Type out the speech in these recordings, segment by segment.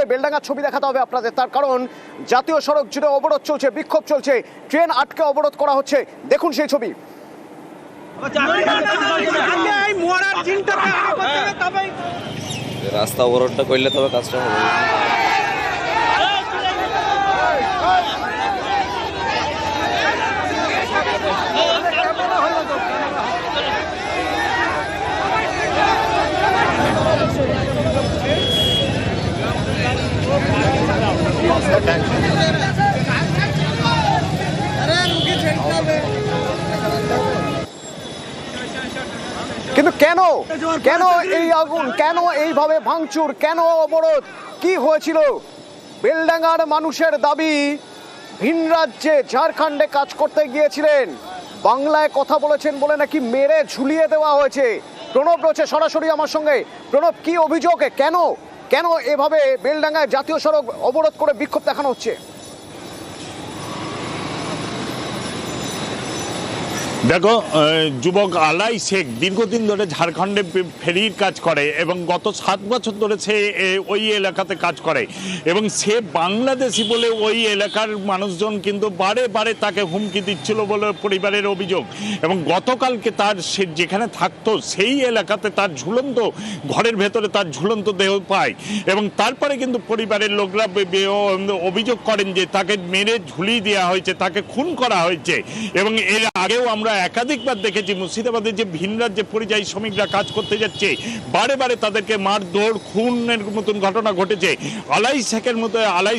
বেলডাঙ্গার ছবি দেখাতে হবে আপনাদের, তার কারণ জাতীয় সড়ক জুড়ে অবরোধ চলছে, বিক্ষোভ চলছে, ট্রেন আটকে অবরোধ করা হচ্ছে। দেখুন সেই ছবি। রাস্তা অবরোধটা করলে তবে কাজটা হবে। কিন্তু কেন কেন এই আগুন, কেন এইভাবে ভাঙচুর, কেন অবরোধ, কি হয়েছিল? বেলডাঙ্গার মানুষের দাবি, ভিন রাজ্যে ঝাড়খণ্ডে কাজ করতে গিয়েছিলেন, বাংলায় কথা বলেছেন বলে নাকি মেরে ঝুলিয়ে দেওয়া হয়েছে। প্রণব রয়েছে সরাসরি আমার সঙ্গে। প্রণব, কি অভিযোগ? কেন কেন এভাবে বেলডাঙ্গায় জাতীয় সড়ক অবরোধ করে বিক্ষোভ দেখানো হচ্ছে? দেখো, যুবক আলাই শেখ দীর্ঘদিন ধরে ঝাড়খণ্ডে ফেরির কাজ করে এবং গত 7 বছর ধরে সে ওই এলাকাতে কাজ করে এবং সে বাংলাদেশি বলে ওই এলাকার মানুষজন কিন্তু বারে বারে তাকে হুমকি দিচ্ছিল বলে পরিবারের অভিযোগ। এবং গতকালকে তার সে যেখানে থাকতো সেই এলাকাতে তার ঝুলন্ত ঘরের ভেতরে তার ঝুলন্ত দেহ পায় এবং তারপরে কিন্তু পরিবারের লোকরা অভিযোগ করেন যে তাকে মেরে ঝুলিয়ে দেওয়া হয়েছে, তাকে খুন করা হয়েছে। এবং এর আগেও আমরা একাধিকবার দেখেছি মুর্শিদাবাদে যে ভিন রাজ্যে পরিযায়ী শ্রমিকরা কাজ করতে যাচ্ছে বারে বারে তাদেরকে মারধর খুনের মতন ঘটনা ঘটেছে। আলাই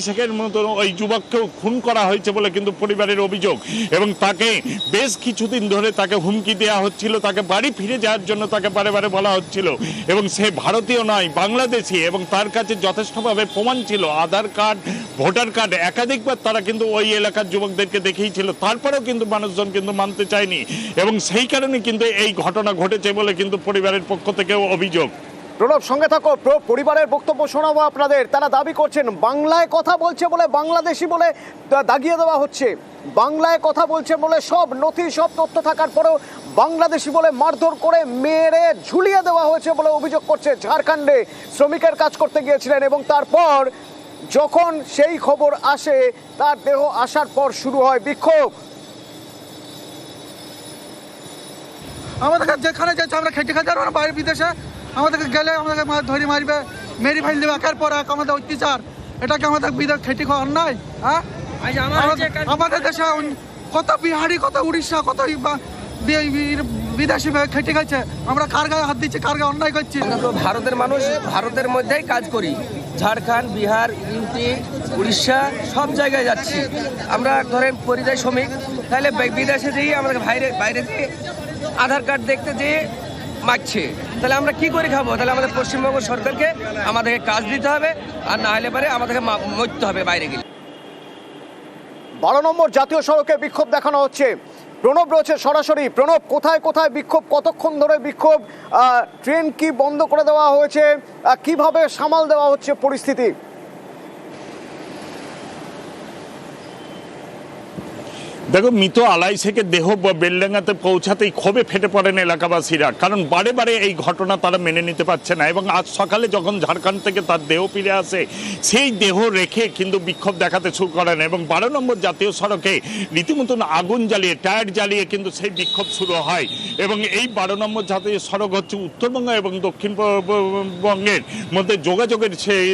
শেখের মতো ওই যুবককেও খুন করা হয়েছে বলে কিন্তু পরিবারের অভিযোগ এবং তাকে বেশ কিছুদিন ধরে তাকে হুমকি দেওয়া হচ্ছিল, তাকে বাড়ি ফিরে যাওয়ার জন্য তাকে বারে বারে বলা হচ্ছিল এবং সে ভারতীয় নয়, বাংলাদেশি এবং তার কাছে যথেষ্টভাবে প্রমাণ ছিল, আধার কার্ড, ভোটার কার্ড। একাধিকবার তারা কিন্তু ওই এলাকার যুবকদেরকে দেখিয়েছিল, তারপরেও কিন্তু মানুষজন কিন্তু মানতে চায়নি এবং সেই কারণে কিন্তু এই ঘটনা ঘটেছে বলে কিন্তু পরিবারের পক্ষ থেকে অভিযোগ। প্রণব, সঙ্গে থাকো, পরিবারের বক্তব্য শোনাবো আপনাদের। তারা দাবি করছেন বাংলায় কথা বলছে বলে বাংলাদেশি বলে দাগিয়ে দেওয়া হচ্ছে, বাংলায় কথা বলছে বলে সব নথি সব তথ্য থাকার পরেও বাংলাদেশি বলে মারধর করে মেরে ঝুলিয়ে দেওয়া হয়েছে বলে অভিযোগ করছে। ঝাড়খণ্ডে শ্রমিকের কাজ করতে গিয়েছিলেন এবং তারপর যখন সেই খবর আসে, তার দেহ আসার পর শুরু হয় বিক্ষোভ। আমাদেরকে যেখানে যাচ্ছে আমরা খেটে খেতে পারবো না, বাইরে বিদেশে আমাদেরকে গেলে আমাদেরকে ধরে মারবে, মেরি ফেল দেবে একের পর এক, আমাদের অত্যাচার। এটাকে আমাদের বিদেশ খেটে খাওয়া অন্যায়? হ্যাঁ, আমাদের দেশে কত বিহারি, কত উড়িষ্যা, কত বিদেশি খেটে গেছে, আমরা কার গায়ে হাত দিচ্ছি, কার গায়ে অন্যায় করছি? ভারতের মানুষ, ভারতের মধ্যেই কাজ করি, ঝাড়খণ্ড, বিহার, ইউপি, উড়িষ্যা সব জায়গায় যাচ্ছি আমরা। ধরেন পরিযায়ী শ্রমিক, তাহলে বিদেশে যেয়ে আমাদের বাইরে যেয়ে আধার কার্ড দেখতে যেয়ে মারছে, তাহলে আমরা কি করে খাবো? তাহলে আমাদের পশ্চিমবঙ্গ সরকারকে আমাদেরকে কাজ দিতে হবে, আর না হলে পরে আমাদেরকে মরতে হবে বাইরে গেলে। 12 নম্বর জাতীয় সড়কে বিক্ষোভ দেখানো হচ্ছে। প্রণব রয়েছে সরাসরি। প্রণব, কোথায় কোথায় বিক্ষোভ, কতক্ষণ ধরে বিক্ষোভ, ট্রেন কি বন্ধ করে দেওয়া হয়েছে, কিভাবে সামাল দেওয়া হচ্ছে পরিস্থিতি? দেখো, মৃত আলাই শেখের দেহ বেলডাঙ্গাতে পৌঁছাতেই ক্ষোভে ফেটে পড়েন এলাকাবাসীরা, কারণ বারে বারে এই ঘটনা তারা মেনে নিতে পারছে না এবং আজ সকালে যখন ঝাড়খণ্ড থেকে তার দেহ ফিরে আসে সেই দেহ রেখে কিন্তু বিক্ষোভ দেখাতে শুরু করেন এবং 12 নম্বর জাতীয় সড়কে রীতিমতন আগুন জ্বালিয়ে, টায়ার জ্বালিয়ে কিন্তু সেই বিক্ষোভ শুরু হয় এবং এই 12 নম্বর জাতীয় সড়ক হচ্ছে উত্তরবঙ্গ এবং দক্ষিণবঙ্গের মধ্যে যোগাযোগের সেই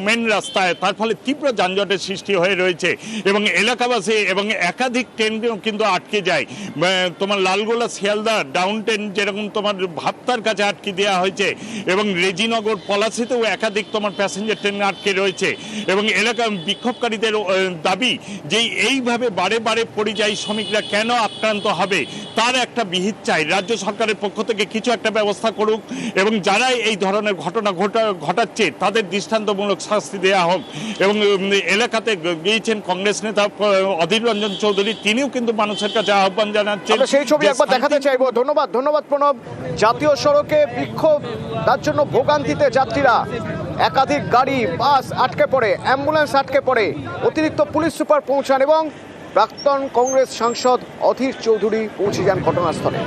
মেন রাস্তায়, তার ফলে তীব্র যানজটের সৃষ্টি হয়ে রয়েছে এবং এলাকাবাসী এবং একাধিক ট্রেন কিন্তু আটকে যায়। তোমার লালগোলা শিয়ালদা ডাউন ট্রেন যেরকম তোমার ভাপ্তার কাছে আটকে দেওয়া হয়েছে এবং রেজিনগর পলাশিতেও একাধিক তোমার প্যাসেঞ্জার ট্রেন আটকে রয়েছে এবং এলাকা বিক্ষোভকারীদের দাবি যে এইভাবে বারে বারে পরিযায়ী শ্রমিকরা কেন আক্রান্ত হবে তার একটা বিহিত চাই। রাজ্য সরকারের পক্ষ থেকে কিছু একটা ব্যবস্থা করুক এবং যারা এই ধরনের ঘটনা ঘটাচ্ছে তাদের দৃষ্টান্তমূলক শাস্তি দেওয়া হোক। এবং এলাকাতে গিয়েছেন কংগ্রেস নেতা অধীর রঞ্জন চৌধুরী, তিনিও কিন্তু মানুষের কাছে আহ্বান জানাচ্ছেন। সেই ছবি একবার দেখাতে চাইবো। ধন্যবাদ প্রণব। জাতীয় সড়কে বিক্ষোভ, তার জন্য ভোগান্তিতে যাত্রীরা, একাধিক গাড়ি, বাস আটকে পড়ে, অ্যাম্বুলেন্স আটকে পড়ে, অতিরিক্ত পুলিশ সুপার পৌঁছান এবং প্রাক্তন কংগ্রেস সাংসদ অধীর চৌধুরী পৌঁছে যান ঘটনাস্থলে।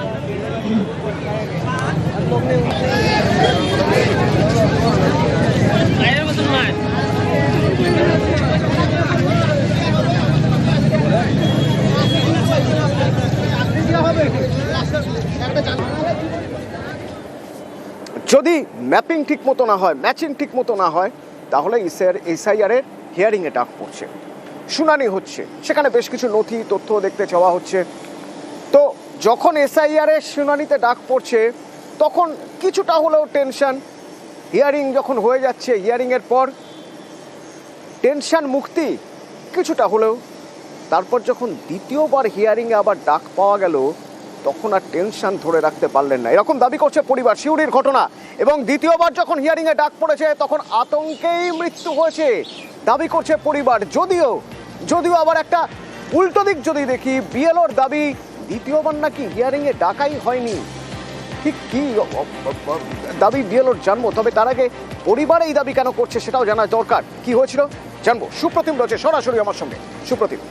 যদি ম্যাপিং ঠিক মতো না হয়, ম্যাচিং ঠিক মতো না হয়, তাহলে এসআইআরের হিয়ারিংয়ে ডাক পড়ছে, শুনানি হচ্ছে, সেখানে বেশ কিছু নথি তথ্য দেখতে চাওয়া হচ্ছে। তো যখন এসআইআরের শুনানিতে ডাক পড়ছে তখন কিছুটা হলেও টেনশন, হিয়ারিং যখন হয়ে যাচ্ছে, হিয়ারিংয়ের পর টেনশন মুক্তি কিছুটা হলেও। তারপর যখন দ্বিতীয়বার হিয়ারিংয়ে আবার ডাক পাওয়া গেল তখন আর টেনশন ধরে রাখতে পারলেন না, এরকম দাবি করছে পরিবার। সিউড়ির ঘটনা, এবং দ্বিতীয়বার যখন হিয়ারিংয়ে ডাক পড়েছে তখন আতঙ্কেই মৃত্যু হয়েছে দাবি করছে পরিবার। যদিও আবার একটা উল্টো দিক যদি দেখি, বিএলওর দাবি দ্বিতীয়বার নাকি হিয়ারিংয়ে ডাকাই হয়নি। ঠিক কি দাবি বিএলওর জানবো, তবে তার আগে পরিবার এই দাবি কেন করছে সেটাও জানা দরকার। কি হয়েছিল জানবো, সুপ্রতিম রয়েছে সরাসরি আমার সঙ্গে। সুপ্রতিম,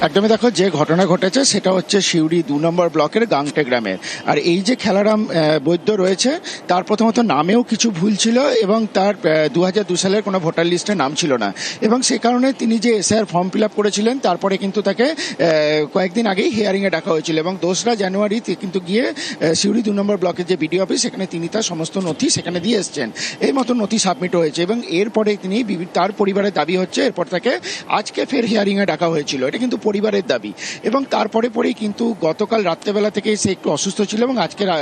একদমই, দেখো যে ঘটনা ঘটেছে সেটা হচ্ছে সিউড়ি 2 নম্বর ব্লকের গাংটে গ্রামের। আর এই যে খেলারাম বৈদ্য রয়েছে তার প্রথমত নামেও কিছু ভুল ছিল এবং তার 2002 সালের কোনো ভোটার লিস্টে নাম ছিল না, এবং সে কারণে তিনি যে এসআইআর ফর্ম ফিল আপ করেছিলেন তারপরে কিন্তু তাকে কয়েকদিন আগেই হিয়ারিংয়ে ডাকা হয়েছিল, এবং 2রা জানুয়ারি কিন্তু গিয়ে সিউড়ি 2 নম্বর ব্লকের যে বিডিও অফিস সেখানে তিনি তার সমস্ত নথি সেখানে দিয়ে এসছেন। এই মতো নথি সাবমিট হয়েছে, এবং এরপরে তিনি তার পরিবারের দাবি হচ্ছে এরপর তাকে আজকে ফের হিয়ারিংয়ে ডাকা হয়েছিল। এটা কিন্তু পরিবারের দাবি, এবং তারপরে পরেই কিন্তু গতকাল রাত্রেবেলা থেকে সে একটু অসুস্থ ছিল, এবং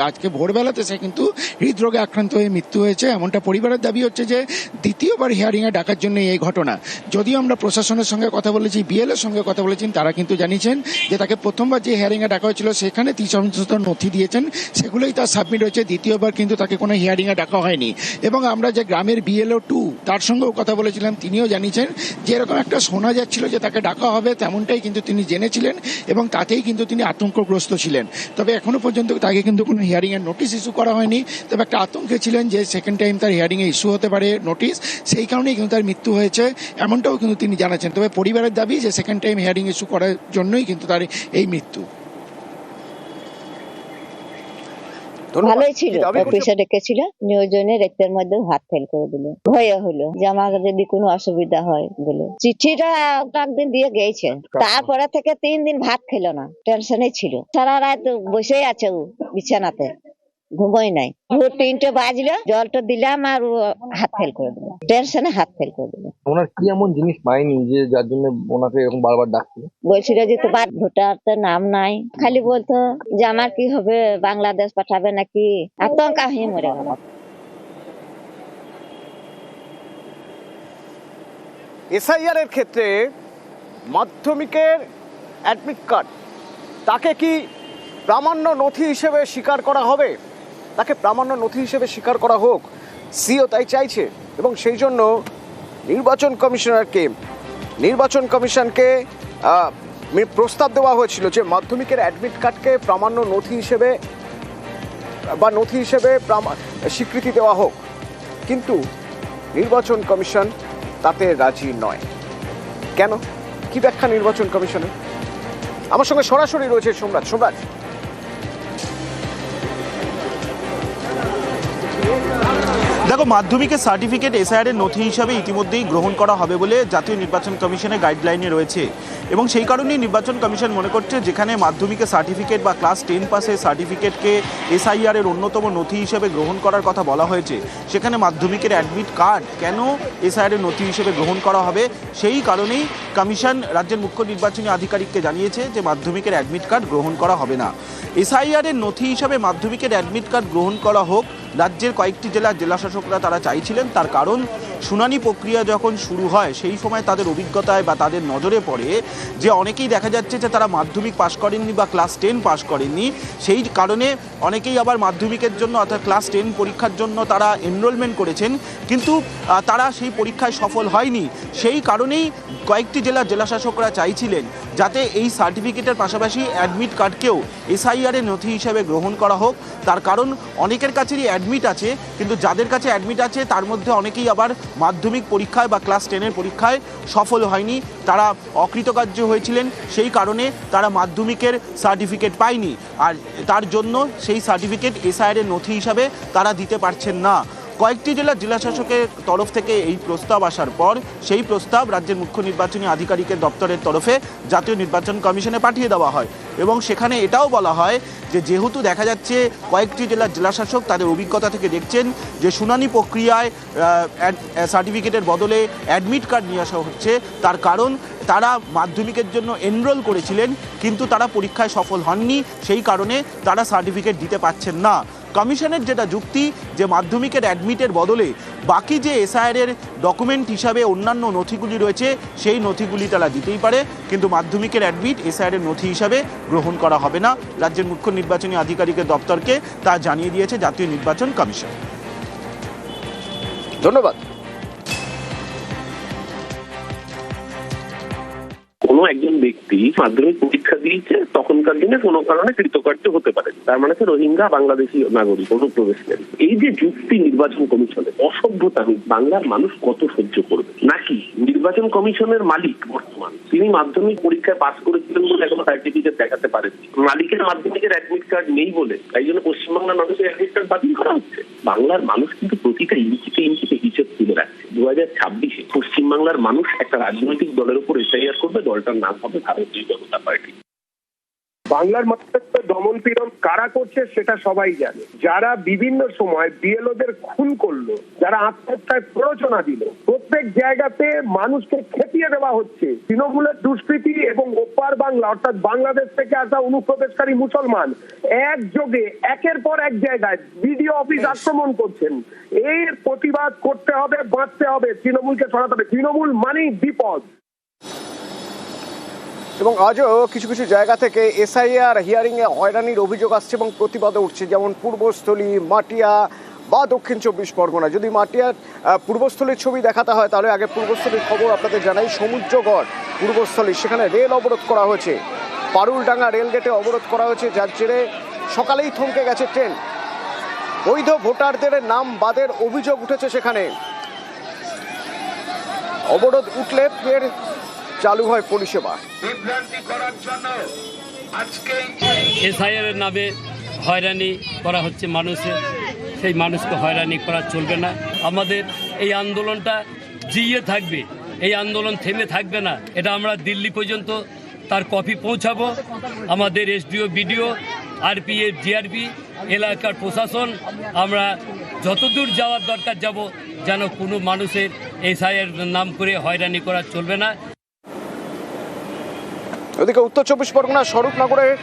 আজকে ভোরবেলাতে সে কিন্তু হৃদরোগে আক্রান্ত হয়ে মৃত্যু হয়েছে, এমনটা পরিবারের দাবি হচ্ছে যে দ্বিতীয়বার হিয়ারিংয়ে ডাকার জন্য এই ঘটনা। যদিও আমরা প্রশাসনের সঙ্গে কথা বলেছি, বিএলএর সঙ্গে কথা বলেছেন, তারা কিন্তু জানিয়েছেন যে তাকে প্রথমবার যে হিয়ারিংয়ে ডাকা হয়েছিল সেখানে 30 নথি দিয়েছেন, সেগুলোই তার সাবমিট হয়েছে। দ্বিতীয়বার কিন্তু তাকে কোনো হিয়ারিংয়ে ডাকা হয়নি। এবং আমরা যে গ্রামের বিএলও 2 তার সঙ্গেও কথা বলেছিলাম, তিনিও জানিয়েছেন যে এরকম একটা শোনা যাচ্ছিল যে তাকে ডাকা হবে, তেমনটাই কিন্তু তিনি জেনেছিলেন, এবং তাতেই কিন্তু তিনি আতঙ্কগ্রস্ত ছিলেন। তবে এখনো পর্যন্ত তাকে কিন্তু কোনো হিয়ারিংয়ের নোটিশ ইস্যু করা হয়নি, তবে একটা আতঙ্কে ছিলেন যে সেকেন্ড টাইম তার হিয়ারিংয়ে ইস্যু হতে পারে নোটিশ, সেই কারণেই কিন্তু তার মৃত্যু হয়েছে, এমনটাও কিন্তু তিনি জানাচ্ছেন। তবে পরিবারের দাবি যে সেকেন্ড টাইম হিয়ারিং ইস্যু করার জন্যই কিন্তু তার এই মৃত্যু। ভালোই ছিল, অফিসে ডেকেছিল, নিয়োজনে রক্তের মধ্যে হাত ফেল করে দিল, ভয়ে হলো যে আমার যদি কোনো অসুবিধা হয় বলে। চিঠিটা একদিন দিয়ে গেছে, তারপরে থেকে 3 দিন ভাত খেলো না, টেনশনে ছিল, সারা রাত বসেই আছে ও বিছানাতে, ঘুমোই নাই। ভোর 3টে বাজলো, জলটা দিলাম আর ও হাত ফেল করে দিল, টেনশনে হাত ফেল করে দিল। ওনার কি এমন জিনিস পাইনি যে যার জন্য ওনাকে এরকম বারবার ডাকছিল? বলছিল যে তোমার ভোটারতে নাম নাই, খালি বলতো যে আমার কি হবে, বাংলাদেশ পাঠাবে নাকি, আতঙ্কা হয়ে মরে গেল। এসআইআর এর ক্ষেত্রে মাধ্যমিকের অ্যাডমিট কার্ড তাকে কি প্রামাণ্য নথি হিসেবে স্বীকার করা হবে? তাকে প্রামাণ্য নথি হিসেবে স্বীকার করা হোক, সিও তাই চাইছে। এবং সেই জন্য নির্বাচন কমিশনকে প্রস্তাব দেওয়া হয়েছিল যে মাধ্যমিকের অ্যাডমিট কার্ডকে প্রামাণ্য নথি হিসেবে স্বীকৃতি দেওয়া হোক, কিন্তু নির্বাচন কমিশন তাতে রাজি নয়। কেন, কি ব্যাখ্যা নির্বাচন কমিশনের? আমার সঙ্গে সরাসরি রয়েছে সোমরাজ। দেখো, মাধ্যমিকের সার্টিফিকেট এসআইআর এর নথি হিসাবে ইতিমধ্যেই গ্রহণ করা হবে বলে জাতীয় নির্বাচন কমিশনের গাইডলাইনে রয়েছে, এবং সেই কারণেই নির্বাচন কমিশন মনে করছে যেখানে মাধ্যমিকের সার্টিফিকেট বা ক্লাস 10 পাসের সার্টিফিকেটকে এসআইআর এর অন্যতম নথি হিসেবে গ্রহণ করার কথা বলা হয়েছে, সেখানে মাধ্যমিকের অ্যাডমিট কার্ড কেন এসআইআর এর নথি হিসেবে গ্রহণ করা হবে, সেই কারণেই কমিশন রাজ্যের মুখ্য নির্বাচনী আধিকারিককে জানিয়েছে যে মাধ্যমিকের অ্যাডমিট কার্ড গ্রহণ করা হবে না। এসআইআর এর নথি হিসাবে মাধ্যমিকের অ্যাডমিট কার্ড গ্রহণ করা হোক, রাজ্যের কয়েকটি জেলাশাসকরা তারা চাইছিলেন। তার কারণ শুনানি প্রক্রিয়া যখন শুরু হয় সেই সময় তাদের অভিজ্ঞতায় বা তাদের নজরে পড়ে যে অনেকেই দেখা যাচ্ছে যে তারা মাধ্যমিক পাশ করেননি বা ক্লাস 10 পাশ করেননি, সেই কারণে অনেকেই আবার মাধ্যমিকের জন্য অর্থাৎ ক্লাস 10 পরীক্ষার জন্য তারা এনরোলমেন্ট করেছেন, কিন্তু তারা সেই পরীক্ষায় সফল হয়নি। সেই কারণেই কয়েকটি জেলাশাসকরা চাইছিলেন যাতে এই সার্টিফিকেটের পাশাপাশি অ্যাডমিট কার্ডকেও এসআইআর এর নথি হিসেবে গ্রহণ করা হোক। তার কারণ অনেকের কাছেই অ্যাডমিট আছে, কিন্তু যাদের কাছে অ্যাডমিট আছে তার মধ্যে অনেকেই আবার মাধ্যমিক পরীক্ষায় বা ক্লাস 10 পরীক্ষায় সফল হয়নি, তারা অকৃতকার্য হয়েছিলেন, সেই কারণে তারা মাধ্যমিকের সার্টিফিকেট পায়নি, আর তার জন্য সেই সার্টিফিকেট এসআইআর এর নথি হিসাবে তারা দিতে পারছেন না। কয়েকটি জেলার জেলাশাসকের তরফ থেকে এই প্রস্তাব আসার পর সেই প্রস্তাব রাজ্যের মুখ্য নির্বাচনী আধিকারিকের দপ্তরের তরফে জাতীয় নির্বাচন কমিশনে পাঠিয়ে দেওয়া হয় এবং সেখানে এটাও বলা হয় যে যেহেতু দেখা যাচ্ছে কয়েকটি জেলার জেলাশাসক তাদের অভিজ্ঞতা থেকে দেখছেন যে শুনানি প্রক্রিয়ায় সার্টিফিকেটের বদলে অ্যাডমিট কার্ড নিয়ে আসা হচ্ছে, তার কারণ তারা মাধ্যমিকের জন্য এনরোল করেছিলেন কিন্তু তারা পরীক্ষায় সফল হননি, সেই কারণে তারা সার্টিফিকেট দিতে পারছেন না। কমিশনের যেটা যুক্তি যে মাধ্যমিকের অ্যাডমিটের বদলে বাকি যে এসআইআর ডকুমেন্ট হিসাবে অন্যান্য নথিগুলি রয়েছে সেই নথিগুলি তারা দিতেই পারে, কিন্তু মাধ্যমিকের অ্যাডমিট এসআইআর নথি হিসাবে গ্রহণ করা হবে না। রাজ্যের মুখ্য নির্বাচনী আধিকারিকের দপ্তরকে তা জানিয়ে দিয়েছে জাতীয় নির্বাচন কমিশন। ধন্যবাদ। কোনো একজন ব্যক্তি মাধ্যমিক পরীক্ষা দিয়েছে, তখনকার দিনে কোনো কারণে কৃতকার্য হতে পারে, তার মানে রোহিঙ্গা বাংলাদেশি নাগরিক অনুপ্রবেশকারী। এই যে যুক্তি নির্বাচন কমিশনের অসভ্যতা, বাংলার মানুষ কত সহ্য করবে? নাকি নির্বাচন কমিশনের মালিক বর্তমান তিনি মাধ্যমিক পরীক্ষায় পাস করেছিলেন বলে এখনো সার্টিফিকেট দেখাতে পারেন, মালিকের মাধ্যমিকের অ্যাডমিট কার্ড নেই বলে তাই জন্য পশ্চিমবাংলার মানুষের অ্যাডমিট কার্ড বাতিল করা হচ্ছে? বাংলার মানুষ কিন্তু প্রতিটা ইঞ্চিতে ইঞ্চিতে হিসেব তুলে রাখছে। 2026-এ পশ্চিমবাংলার মানুষ একটা রাজনৈতিক দলের উপর এসআইআর করবে, দলটার নাম হবে ভারতীয় জনতা পার্টি। বাংলার মানুষের দমন পীড়ন কারা করছে সেটা সবাই জানে। যারা বিভিন্ন সময় বিএলওদের খুন করলো, যারা আত্মহত্যায় প্ররোচনা দিল, প্রত্যেক জায়গাতে মানুষকে খেপিয়ে দেওয়া হচ্ছে। তৃণমূলের দুষ্কৃতি এবং ওপার বাংলা অর্থাৎ বাংলাদেশ থেকে আসা অনুপ্রবেশকারী মুসলমান একযোগে একের পর এক জায়গায় বিডিও অফিস আক্রমণ করছেন। এর প্রতিবাদ করতে হবে, বাঁচতে হবে, তৃণমূলকে সরাতে হবে। তৃণমূল মানেই বিপদ। এবং আজও কিছু কিছু জায়গা থেকে এসআইআর হিয়ারিংয়ে হয়রানির অভিযোগ আসছে এবং প্রতিবাদও উঠছে, যেমন পূর্বস্থলী, মাটিয়া বা দক্ষিণ 24 পরগনা। যদি মাটিয়ার পূর্বস্থলীর ছবি দেখাতে হয় তাহলে আগে পূর্বস্থলীর খবর আপনাদের জানাই। সমুদ্রগড় পূর্বস্থলী, সেখানে রেল অবরোধ করা হয়েছে, পারুলডাঙ্গা রেলগেটে অবরোধ করা হয়েছে, যার জেরে সকালেই থমকে গেছে ট্রেন। বৈধ ভোটারদের নাম বাদের অভিযোগ উঠেছে সেখানে। অবরোধ উঠলে ফের চালু হয় পরিষেবা। এসআইআর এর নামে হয়রানি করা হচ্ছে মানুষের, সেই মানুষকে হয়রানি করা চলবে না। আমাদের এই আন্দোলনটা জিয়ে থাকবে, এই আন্দোলন থেমে থাকবে না। এটা আমরা দিল্লি পর্যন্ত তার কপি পৌঁছাবো। আমাদের এসডিও, বিডিও, আরপিএফ, জিআরপি, এলাকার প্রশাসন, আমরা যতদূর যাওয়ার দরকার যাব, যেন কোনো মানুষের এসআইআর নাম করে হয়রানি করা চলবে না। ওদিকে উত্তর 24 পরগনা স্বরূপনগরের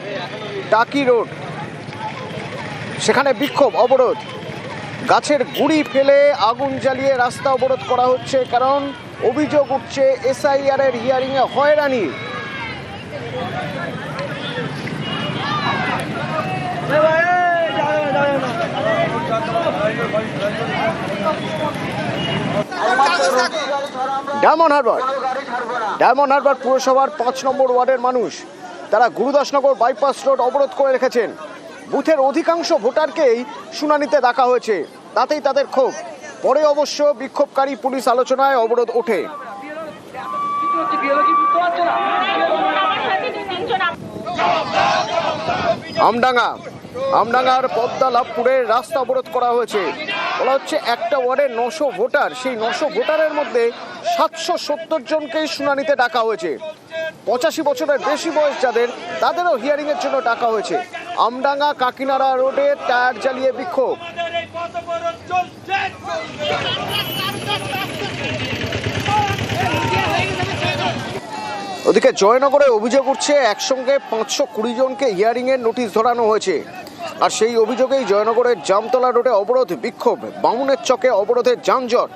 টাকি রোড, সেখানে বিক্ষোভ, অবরোধ, গাছের গুঁড়ি ফেলে আগুন জ্বালিয়ে রাস্তা অবরোধ করা হচ্ছে, কারণ অভিযোগ উঠছে এসআইআর এর হিয়ারিংয়ে হয়রানি। ডায়মন্ড হারবার পুরসভার 5 নম্বর ওয়ার্ডের মানুষ, তারা গুরুদাসনগর বাইপাস রোড অবরোধ করে রেখেছেন। বুথের অধিকাংশ ভোটারকেই শুনানিতে ডাকা হয়েছে, তাতেই তাদের ক্ষোভ। পরে অবশ্য বিক্ষোভকারী পুলিশ আলোচনায় অবরোধ ওঠে। আমডাঙ্গার পদ্মা লাভপুরের রাস্তা অবরোধ করা হয়েছে। বলা হচ্ছে একটা ওয়ার্ডে 900 ভোটার, সেই 900 ভোটারের মধ্যে 770 জনকেই শুনানিতে ডাকা হয়েছে। 85 বছরের বেশি বয়স যাদের, তাদেরও হিয়ারিং এর জন্য ডাকা হয়েছে। আমডাঙ্গা কাকিনাড়া রোডে টায়ার জ্বালিয়ে বিক্ষোভ। ওদিকে জয়নগরে অভিযোগ উঠছে একসঙ্গে 520 জনকে হিয়ারিং এর নোটিশ ধরানো হয়েছে, আর সেই অভিযোগেই জয়নগরের জামতলা রোডে অবরোধ, বিক্ষোভ, বামুনের চকে অবরোধের যানজট।